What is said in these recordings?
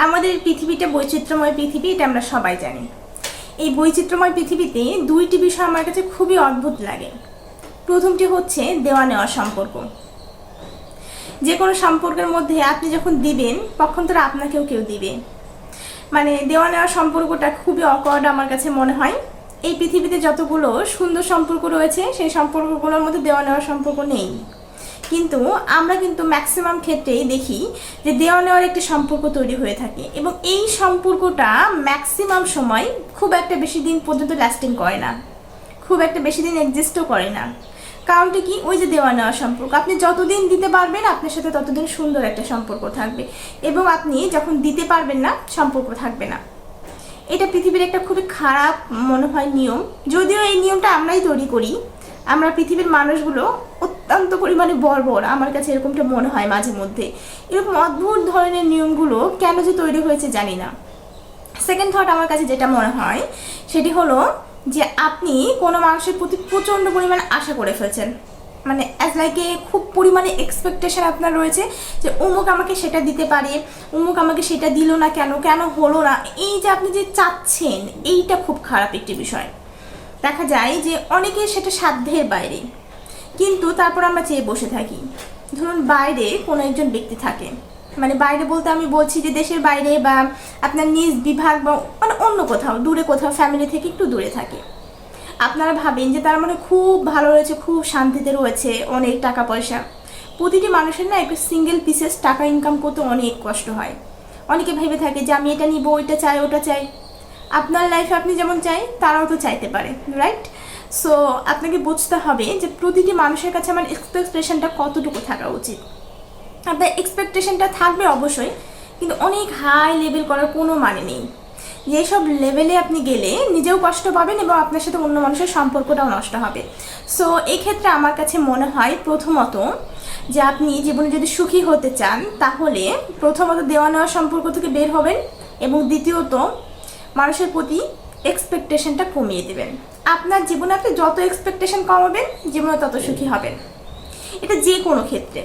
আমাদের পৃথিবীটা বৈচিত্র্যময় পৃথিবী, এটা আমরা সবাই জানি। এই বৈচিত্র্যময় পৃথিবীতে দুইটি বিষয় আমার কাছে খুবই অদ্ভুত লাগে। প্রথমটি হচ্ছে দেওয়া নেওয়া সম্পর্ক। যে কোনো সম্পর্কের মধ্যে আপনি যখন দিবেন পক্ষান্তরে আপনাকেও কেউ দিবে, মানে দেওয়া নেওয়া সম্পর্কটা খুবই অকওয়ার্ড আমার কাছে মনে হয়। এই পৃথিবীতে যতগুলো সুন্দর সম্পর্ক রয়েছে সেই সম্পর্কগুলোর মধ্যে দেওয়া নেওয়ার সম্পর্ক নেই, কিন্তু আমরা কিন্তু ম্যাক্সিমাম ক্ষেত্রেই দেখি যে দেওয়া নেওয়ার একটি সম্পর্ক তৈরি হয়ে থাকে, এবং এই সম্পর্কটা ম্যাক্সিমাম সময় খুব একটা বেশি দিন পর্যন্ত লাস্টিং করে না, খুব একটা বেশি দিন এক্সিস্টও করে না। কারণটা কি? ওই যে দেওয়া নেওয়া সম্পর্ক, আপনি যতদিন দিতে পারবেন আপনার সাথে ততদিন সুন্দর একটা সম্পর্ক থাকবে, এবং আপনি যখন দিতে পারবেন না সম্পর্ক থাকবে না। এটা পৃথিবীর একটা খুবই খারাপ মনে হয় নিয়ম, যদিও এই নিয়মটা আমরাই তৈরি করি। আমরা পৃথিবীর মানুষগুলো অত্যন্ত পরিমাণে বর্বর, আমার কাছে এরকমটা মনে হয় মাঝে মধ্যে। এরকম অদ্ভুত ধরনের নিয়মগুলো কেন যে তৈরি হয়েছে জানি না। সেকেন্ড থট আমার কাছে যেটা মনে হয় সেটি হলো যে আপনি কোনো মানুষের প্রতি প্রচণ্ড পরিমাণে আশা করে ফেলছেন, মানে অ্যাজ লাইক খুব পরিমাণে এক্সপেকটেশন আপনার রয়েছে যে অমুক আমাকে সেটা দিতে পারে, অমুক আমাকে সেটা দিল না কেন, কেন হলো না। এই যে আপনি যে চাচ্ছেন, এইটা খুব খারাপ একটি বিষয়। দেখা যায় যে অনেকের সেটা সাধ্যের বাইরে, কিন্তু তারপর আমরা চেয়ে বসে থাকি। ধরুন বাইরে কোনো একজন ব্যক্তি থাকে, মানে বাইরে বলতে আমি বলছি যে দেশের বাইরে বা আপনার নিজ বিভাগ বা মানে অন্য কোথাও দূরে, কোথাও ফ্যামিলি থেকে একটু দূরে থাকে। আপনারা ভাবেন যে তার মানে খুব ভালো রয়েছে, খুব শান্তিতে রয়েছে, অনেক টাকা পয়সা। প্রতিটি মানুষের না একটা সিঙ্গেল পিসেস টাকা ইনকাম করতে অনেক কষ্ট হয়। অনেকে ভেবে থাকে যে আমি এটা নিব, ওইটা চাই, ওটা চাই। আপনার লাইফে আপনি যেমন চাই তারাও তো চাইতে পারে, রাইট? সো আপনাকে বুঝতে হবে যে প্রতিটি মানুষের কাছে আমার এক্সপেকটেশনটা কতটুকু থাকা উচিত। আপনার এক্সপেকটেশনটা থাকবে অবশ্যই, কিন্তু অনেক হাই লেভেল করার কোনো মানে নেই। যেসব লেভেলে আপনি গেলে নিজেও কষ্ট পাবেন এবং আপনার সাথে অন্য মানুষের সম্পর্কটাও নষ্ট হবে। সো এই ক্ষেত্রে আমার কাছে মনে হয় প্রথমত যে আপনি জীবনে যদি সুখী হতে চান তাহলে প্রথমত দেওয়া নেওয়া সম্পর্ক থেকে বের হবেন, এবং দ্বিতীয়ত মানুষের প্রতি এক্সপেকটেশনটা কমিয়ে দেবেন। আপনার জীবনে আপনি যত এক্সপেকটেশন কমাবেন জীবনে তত সুখী হবেন। এটা যে কোনো ক্ষেত্রে,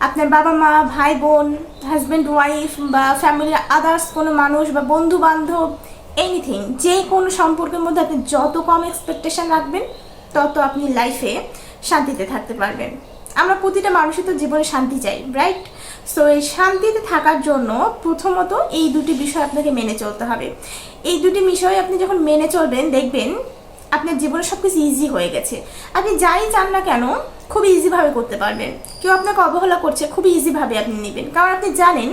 আপনার বাবা মা, ভাই বোন, হাজব্যান্ড ওয়াইফ বা ফ্যামিলির আদার্স কোনো মানুষ বা বন্ধু বান্ধব, এনিথিং, যে কোনো সম্পর্কের মধ্যে আপনি যত কম এক্সপেকটেশন রাখবেন তত আপনি লাইফে শান্তিতে থাকতে পারবেন। আমরা প্রতিটা মানুষই তো জীবনে শান্তি চাই, রাইট? সো এই শান্তিতে থাকার জন্য প্রথমত এই দুটি বিষয় আপনাকে মেনে চলতে হবে। এই দুটি বিষয় আপনি যখন মেনে চলবেন দেখবেন আপনার জীবনে সব কিছু ইজি হয়ে গেছে। আপনি যাই চান না কেন খুব ইজিভাবে করতে পারবেন। কেউ আপনাকে অবহেলা করছে, খুব ইজিভাবে আপনি নেবেন, কারণ আপনি জানেন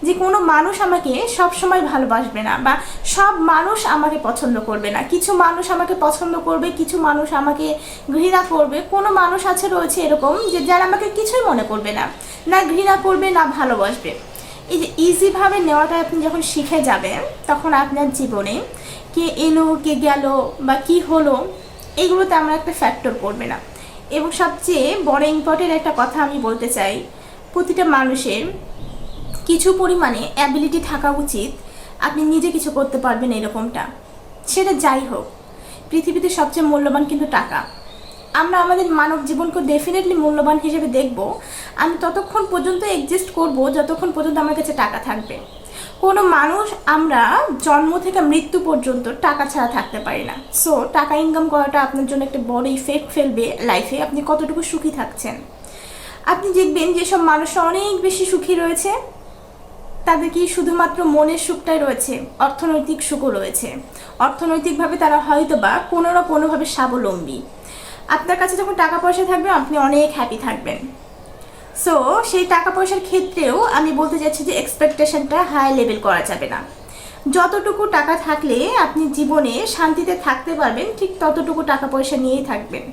যে কোনো মানুষ আমাকে সব সময় ভালোবাসবে না, বা সব মানুষ আমাকে পছন্দ করবে না। কিছু মানুষ আমাকে পছন্দ করবে, কিছু মানুষ আমাকে ঘৃণা করবে। কোনো মানুষ আছে রয়েছে এরকম যে যারা আমাকে কিছুই মনে করবে না, না ঘৃণা করবে না ভালোবাসবে। এই যে ইজিভাবে নেওয়াটা আপনি যখন শিখে যাবেন তখন আপনার জীবনে কে এলো কে গেল বা কি হলো এগুলো তেমন একটা ফ্যাক্টর করবে না। এবং সবচেয়ে বড় ইম্পর্টেন্ট একটা কথা আমি বলতে চাই, প্রতিটা মানুষের কিছু পরিমাণে অ্যাবিলিটি থাকা উচিত আপনি নিজে কিছু করতে পারবেন এরকমটা। সেটা যাই হোক, পৃথিবীতে সবচেয়ে মূল্যবান কিন্তু টাকা। আমরা আমাদের মানব জীবনকে ডেফিনেটলি মূল্যবান হিসেবে দেখব। আমি ততক্ষণ পর্যন্ত এক্সিস্ট করব যতক্ষণ পর্যন্ত আমার কাছে টাকা থাকবে। কোনো মানুষ আমরা জন্ম থেকে মৃত্যু পর্যন্ত টাকা ছাড়া থাকতে পারি না। সো টাকা ইনকাম করাটা আপনার জন্য একটা বড় ইফেক্ট ফেলবে লাইফে, আপনি কতটুকু সুখী থাকছেন। আপনি দেখবেন যেসব মানুষরা অনেক বেশি সুখী রয়েছে তাদের কি শুধুমাত্র মনের সুখটাই রয়েছে, অর্থনৈতিক সুখও রয়েছে। অর্থনৈতিকভাবে তারা হয়তো বা কোনো না কোনোভাবে স্বাবলম্বী। আপনার কাছে যখন টাকা পয়সা থাকবে আপনি অনেক হ্যাপি থাকবেন। সো সেই টাকা পয়সার ক্ষেত্রেও আমি বলতে চাচ্ছি যে এক্সপেকটেশনটা হাই লেভেল করা যাবে না। যতটুকু টাকা থাকলে আপনি জীবনে শান্তিতে থাকতে পারবেন ঠিক ততটুকু টাকা পয়সা নিয়েই থাকবেন।